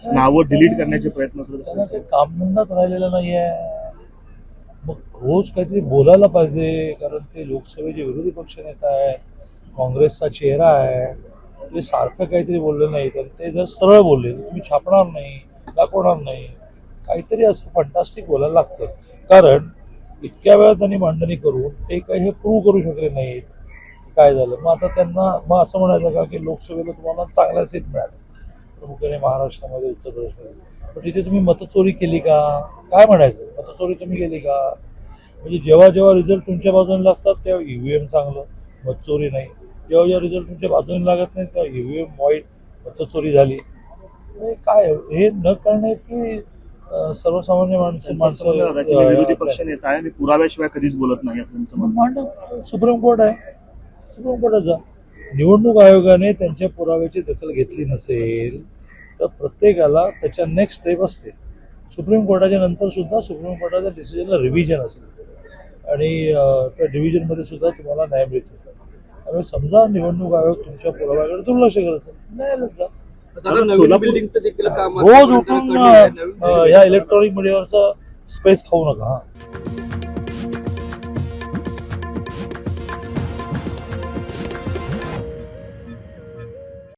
नावं डिलीट करण्याचे प्रयत्न सुरू त्यांना आहेत. काही कामधंदाच राहिलेला नाहीये. मग रोज काहीतरी बोलायला पाहिजे, कारण ते लोकसभेचे विरोधी पक्षनेता आहेत, काँग्रेसचा चेहरा आहे. ते सारखं काहीतरी बोलले नाही तर ते जर सरळ बोलले तर तुम्ही छापणार नाही, दाखवणार नाही. काहीतरी असं फंटास्टिक बोलायला लागतं, कारण इतक्या वेळा त्यांनी मांडणी करून ते काही हे प्रूव्ह करू शकले नाहीत काय झालं. मग आता त्यांना मग असं म्हणायचं का की लोकसभेला तुम्हाला चांगल्या सीट मिळाल्या प्रमुख्याने महाराष्ट्रामध्ये, उत्तर प्रदेशमध्ये, पण तिथे तुम्ही मतचोरी केली का, काय म्हणायचं, मतचोरी तुम्ही केली का. म्हणजे जेव्हा जेव्हा रिझल्ट तुमच्या बाजूने लागतात तेव्हा ईव्हीएम चांगलं, मतचोरी नाही. जेव्हा जेव्हा रिझल्ट तुमच्या बाजूने लागत नाही तेव्हा ईव्हीएम वाईट, मतचोरी झाली. काय हे न कळणे की सर्वसामान्य विरोधी पक्ष नेता आहे आणि पुराव्याशिवाय कधीच बोलत नाही असं त्यांचं म्हणणं. मांडव सुप्रीम कोर्ट आहे, सुप्रीम कोर्टात जा. निवडणूक आयोगाने त्यांच्या पुराव्याची दखल घेतली नसेल तर प्रत्येकाला त्याच्या नेक्स्ट स्टेप असते. सुप्रीम कोर्टाच्या नंतर सुद्धा सुप्रीम कोर्टाच्या डिसिजनला रिव्हिजन असते आणि त्या डिव्हिजनमध्ये सुद्धा तुम्हाला न्याय मिळतो. त्यामुळे समजा निवडणूक आयोग तुमच्या पुराव्याकडे दुर्लक्ष करत असेल, न्यायालयात जा. रोज उठून ह्या इलेक्ट्रॉनिक मीडियावरचा स्पेस खाऊ नका.